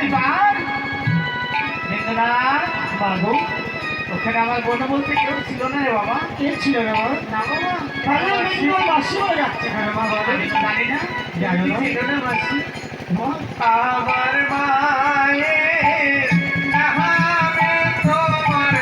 প্রতিবার বাবু ওখানে আমার বোন বলতে কেউ ছিল না রে বাবা। কে ছিল রে বাবা? না বাবা মাসি বলে যাচ্ছে বাবা। আমি তো জানি না, জানি ছিল না মাসি। আমার মায়ের নামে তোমার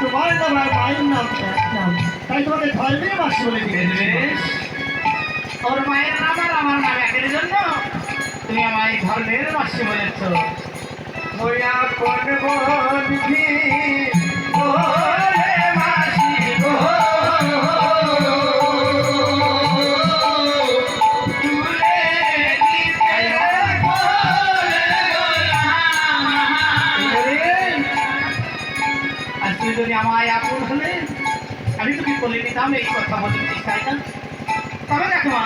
তোমার তোমার মায়ের নাম তাই তোমাকে ধর্মের মাসি বলে দিয়েছে। ওর মায়ের নাম আর আমার নাম একের জন্য তুমি আমায় ধর্মের মাসি বলেছ। ওয়া কোন বন্ধি ওরে মাসি গো তুলে দিতে আর তুই যদি আমায় আপন হলে আমি তোকে বলে নিতাম এই কথা বলতে চাই না। তবে দেখো মা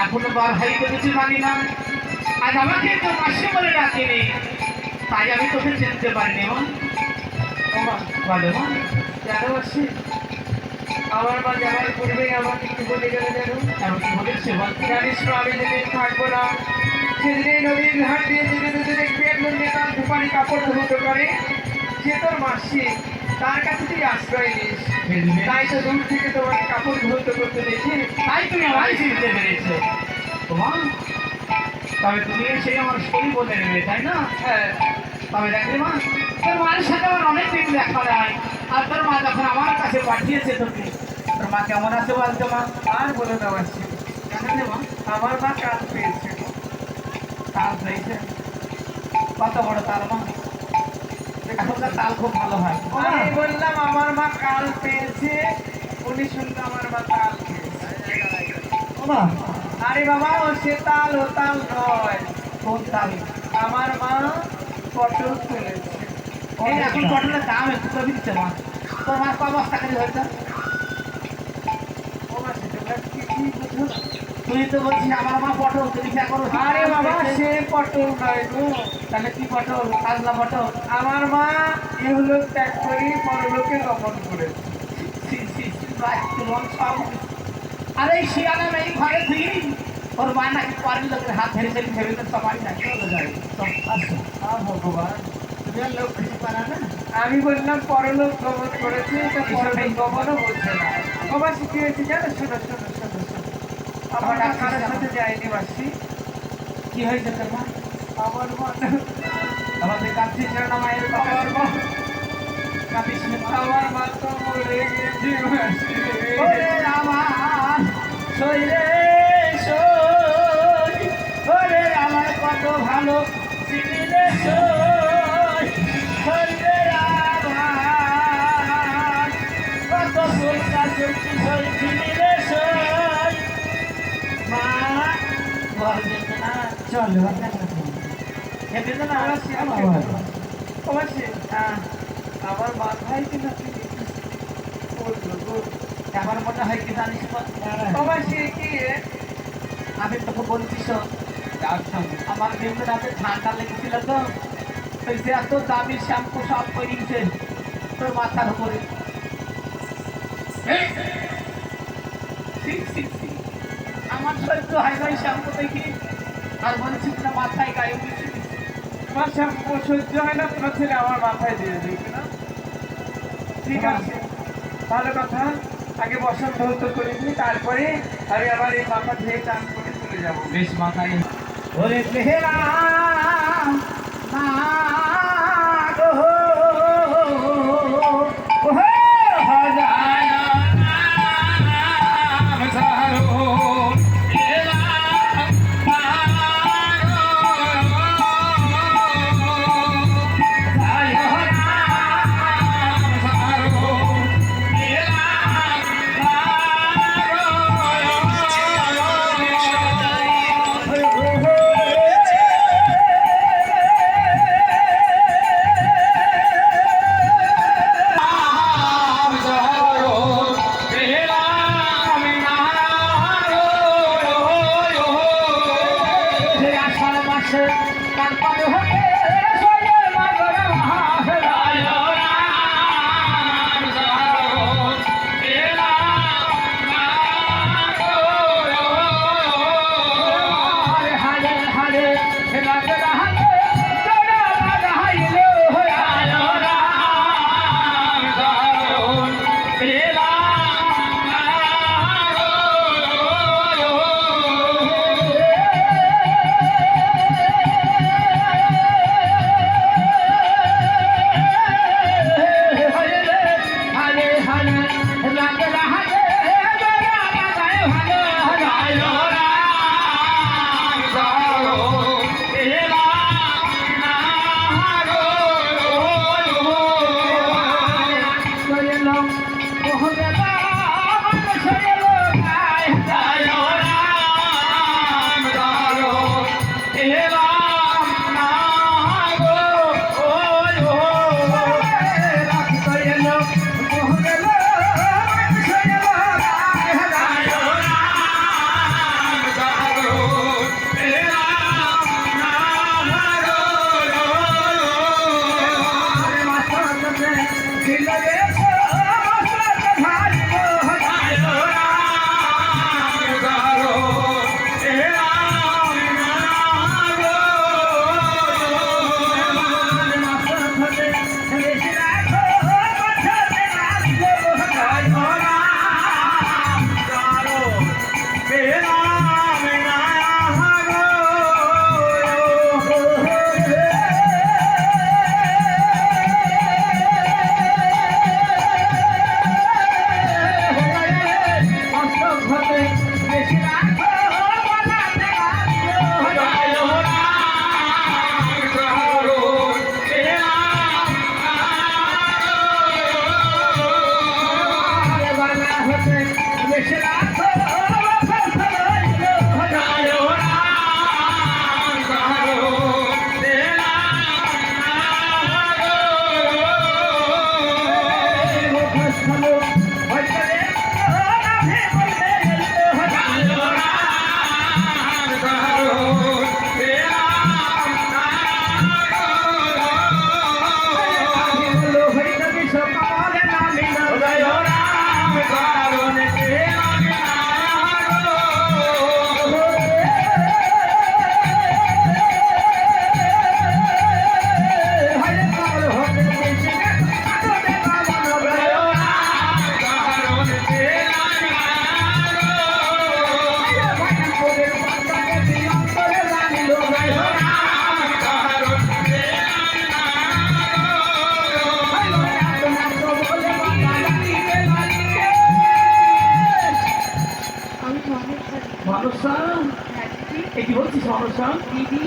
এখনো বার ভাই তো কিছু জানি না, আজ আমাকে তো মাসি বলে ডাকেনি, তাই আমি তোকে চিনতে পারিনি। মা বলো মা কেন মাসি? আমার মা যাওয়ার পূর্বেই আমাকে কি বলে গেলে যেন? এমন কি বলেছে বল? জানিস তো আমি যেদিন থাকবো না সেদিনই নদীর ধার দিয়ে যেতে যেতে দেখবি একজন নেতা ধূপানি কাপড় ধুতো করে, সে তোর মাসি, তার কাছে তুই আশ্রয় নিস। তাই তো দূর থেকে তোমার কাপড় ধুতো করতে দেখি, তাই তুমি আমায় চিনতে পেরেছো তোমার। তবে তুমি সেই আমার শরীর বলে নেবে তাই না? হ্যাঁ। তবে দেখবে মা তোর মায়ের সাথে আমার অনেক দিন দেখা যায়, আর তোর মা যখন আমার কাছে পাঠিয়েছে তোকে, তোর মা কেমন আছে বলতো মা? আর বলে দেওয়া আসছি কেন মা? আমার মা কাল পেয়েছে। তাল পেয়েছে? কত বড় তাল মা? এখনকার তাল খুব ভালো হয়। আমি বললাম আমার মা কাল পেয়েছে, উনি শুনতো আমার মা তাল পেয়েছে। আরে বাবা ও সে তাল ও তাল নয়। কোন তাল? আমার মা পটল তুলেছে। এখন পটলের দাম একটু কমে দিচ্ছে মা। তোর মা ক বস্তা করে হয়েছে? তুই তো বলছিস আমার মা পটল তুলিস এখন। আরে বাবা সে পটল নয় গো। তাহলে কি পটল? কাজলা পটল। আমার মা ইহলোক ত্যাগ করি পরলোকে গমন করেছে। আরে শিয়ানা মেয়ে ঘরে তুই ওর মা নাকি পরের লোকের হাত ধরে ধরে ভেবে তো সবাই নাকি চলে যায়। ভগবান তুমি আর লোক খুঁজে পারা না। আমি বললাম পরলোক গমন করেছে, তো পরলোক গমনও বলছে না। বাবা কি হয়েছে জানো? শোনো শোনো শোনো শোনো, আমার কারোর সাথে যায়নি মাসি। কি হয়েছে তোর মা? আমার মা আমাদের কাঁদছিস না মায়ের কথা? আমার মা কাঁদিস না, আমার মা তো মরে গেছে মাসি। ওরে আমার শরীরে সই, ওরে আমার কত ভালো চিনিলে সই, শরীরে আমার কত ফুলটা চলছি সই চিনিলে সই। মা বল যেতে না চলো খেতে তো না আমার মাথায় কিনা আমার মনে হয় কি জানিস কি আমি তোকে বলছিস আমার যেমন রাতে ঠান্ডা লেগেছিল তো সে এত দামি শ্যাম্পু সব করিয়েছে তোর মাথার উপরে। আমার সহ্য হয় না শ্যাম্পু দেখি, আর বলছিস না মাথায় গায়ে মিশে আমার শ্যাম্পু সহ্য হয় না, তোমার ছেলে আমার মাথায় দিয়ে দিয়েছে না। ঠিক আছে ভালো কথা, আগে বসন্ত হতো করে দিই, তারপরে আমি আবার এই মাথা ধুয়ে চান করে চলে যাবো। বেশ মাথায় ওরে চেহারা দিছে তারপরে হবে সোয়ে মাগর মহারায় হারে হারে রাগ রাহালে তোরা লাগাইলো আয় রাম দারুন এলা মানুষা কি বলছিস মানুষা দিদি